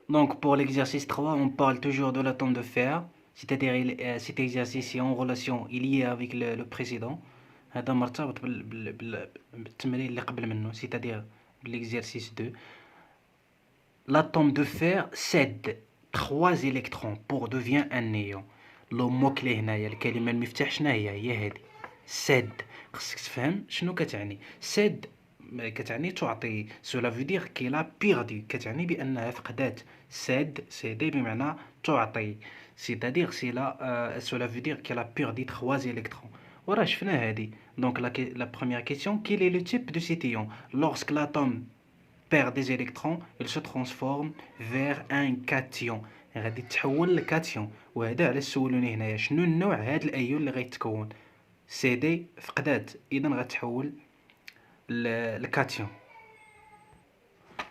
Donc pour l'exercice 3, on parle toujours de l'atome de fer, c'est-à-dire cet exercice est en relation, il y est avec le précédent. هذا مرتبط بالتمرين اللي قبل منه, c'est-à-dire l'exercice 2. L'atome de fer cède 3 électrons pour devenir un néon. لو مو-كلي هنايا, الكلمة المفتاح شنو هي هذه سد. خصك تفهم شنو كتعني سد. كتعني تعطي, cela veut dire qu'elle a perdu, كتعني بأنها فقدات. céder بمعنى تعطي, c'est-à-dire cela veut dire qu'elle a perdu 3 électrons. وراه شفنا هذه. Donc la première question, quel est le type de cet ion? Lorsque l'atome perd des électrons, il se transforme vers un cation. غادي تحول لكاتيون. وهذا علاش سولوني هنايا شنو النوع هاد الايون اللي غيتكون. سي دي فقدات, اذا غتحول لكاتيون.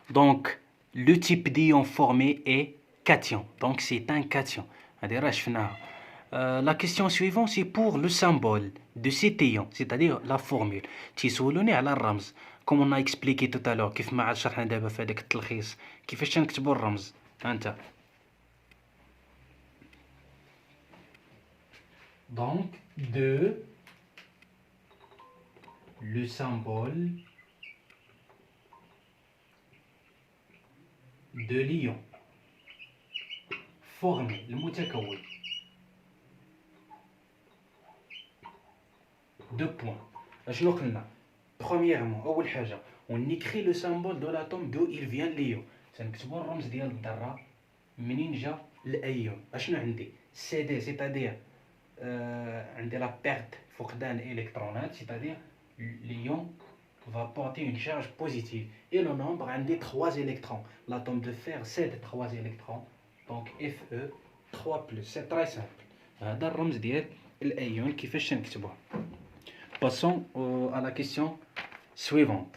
دونك لو تيب ديون فورمي اي كاتيون, دونك سي ان كاتيون. هادي راه شفناها. La question suivante, c'est pour le symbole de cet ion, c'est-à-dire la formule. تيسولوني على الرمز. Comme on a expliqué tout à l'heure, كيف ما عاد شرحنا دابا في هذاك التلخيص, كيفاش تنكتبوا الرمز. هانتا. Donc, le symbole de l'ion formé, المتكون. 2 points. اشنو قلنا؟ Premièrement, أول حاجة, on écrit le symbole de l'atome d'où il vient l'ion. تنكتبوا الرمز ديال الذرة منين جا الأيون. اشنو عندي؟ سي دي, c'est-à-dire عندي لا perte, فقدان électronات, c'est-à-dire l'ion va porter une charge positive. Et le nombre, عندي 3 électrons. L'atome de fer cède 3 électrons. Donc Fe 3+. C'est très simple. هذا الرمز ديال الأيون كيفاش تنكتبوه. Passons à la question suivante.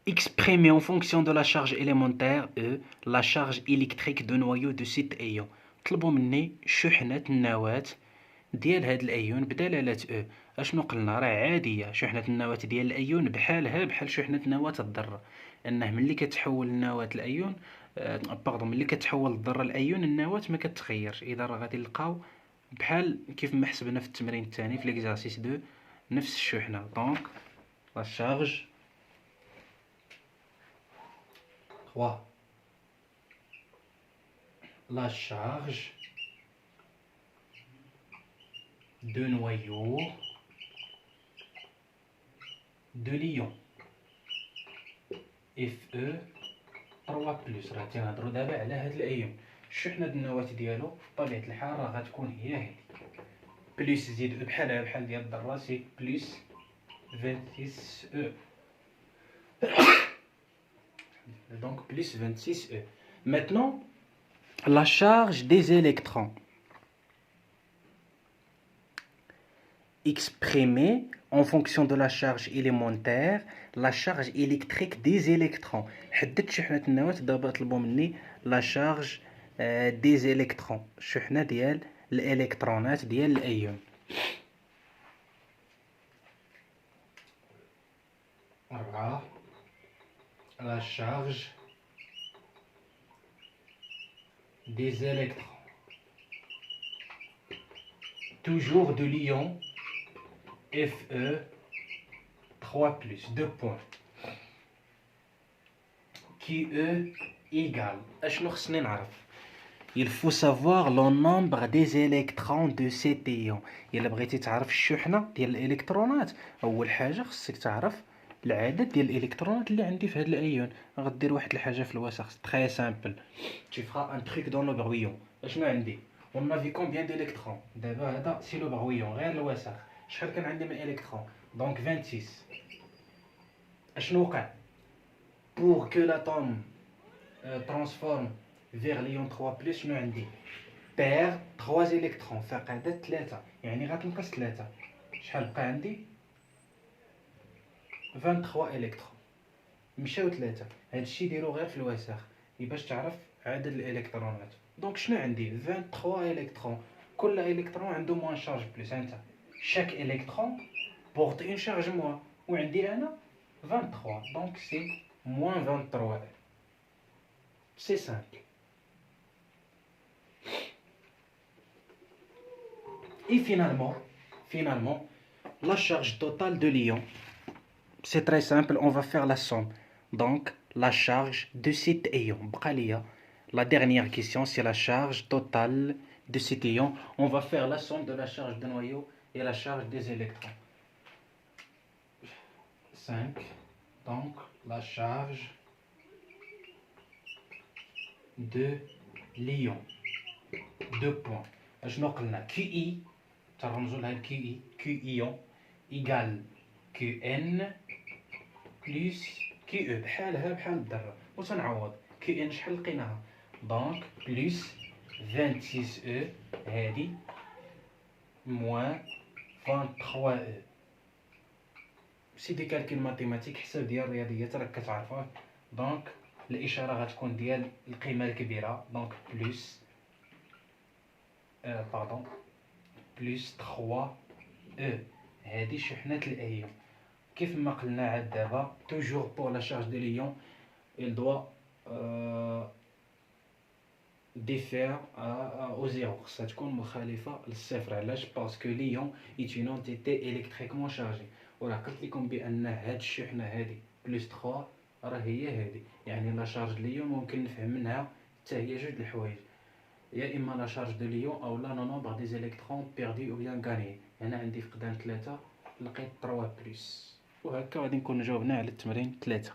Exprimer en fonction de la charge élémentaire E la charge électrique de noyau de cet ion. طلبوا مني شحنة النواة ديال هاد الأيون بدلالة E. اشنو قلنا؟ راه عادية شحنة النواة ديال الأيون بحالها بحال شحنة نواة الذرة. أنه ملي كتحول نواة الأيون ملي كتحول الذرة الأيون, النواة ما كتغيرش. إذا راه غادي نلقاو بحال كيف ما حسبنا في التمرين الثاني في l'exercice 2 نفس الشحنة. دونك لا شارج 3, la charge de noyau de l'ion Fe 3+. راه تنهضروا دابا على هاد الأيون. الشحنة النواة ديالو بطبيعة الحال راه غتكون هي هادي, بليس زيد بحالها بحال ديال الذرة, سي بليس 26 E. Donc plus 26 E. Maintenant, la charge des électrons. Exprimée en fonction de la charge élémentaire, la charge électrique des électrons. حددت شحنة النواة, دابا طلبوا مني la charge des électrons, الشحنة ديال الإلكترونات ديال الأيون. La charge des électrons, toujours de l'ion Fe 3+, 2 points, qui E égale. اشنو خصني نعرف؟ Il faut savoir le nombre des électrons de cet ion. إلا بغيتي تعرف الشحنة ديال الإلكترونات, أول حاجة خصك تعرف العدد ديال الإلكترونات اللي عندي في هذا الأيون. غدير واحد الحاجة في الوسخ, très simple. Tu feras un truc dans le brouillon. اشنو عندي؟ On a vu combien d'électrons. دابا هذا سي لو برويون, غير الوسخ. شحال كان عندي من إلكترون؟ دونك 26. اشنو وقع؟ Pour que l'atome transforme vers l'ion 3+, شنو عندي؟ perd 3 électrons, فقدت 3, يعني غتنقص 3. شحال بقى عندي؟ 23 إلكترون. مشاو 3. هادشي ديرو غير في الوسخ باش تعرف عدد الإلكترونات. دونك شنو عندي؟ 23 إلكترون. كل إلكترون عنده موان شارج بلس. انت chaque électron porte une charge moins, وعندي أنا 23, donc c'est moins 23. C'est simple. Et finalement, la charge totale de l'ion, c'est très simple, on va faire la somme. Donc, la charge de cet ion. La dernière question, c'est la charge totale de cet ion. On va faire la somme de la charge de noyau et la charge des électrons. 5. Donc, la charge de l'ion. 2 points. شنو قلنا QI ترمزوا لها QI Q ion égale QN plus QE بحالها بحال الذرة. وتنعوض QN شحال لقيناها دونك بلس 26E هادي موان 23E. سي دي كالكول ماتيماتيك، حساب ديال الرياضيات راك كتعرفوه. دونك الاشاره غتكون ديال القيمه الكبيره، دونك بلس بلس 3 او. هذه شحنه الايون. كيف ما قلنا عاد دابا توجور بور لا شارج دو ليون il doit ديفير او زيرو، خصها تكون مخالفه للصفر. علاش؟ باسكو ليون ايت اون انتيتي الكتريكمون شارجي. وراه قلت لكم بان هاد الشحنه هادي بلس 3 راه هي هادي، يعني لا شارج ليون ممكن نفهم منها حتى هي جوج الحوايج، يا اما لا شارج دو ليون او لا نومبر دي زيليكترون بيردي او بيان غاني. هنا عندي فقدان 3 لقيت 3 بلس، وهكا غادي نكون جاوبنا على التمرين 3.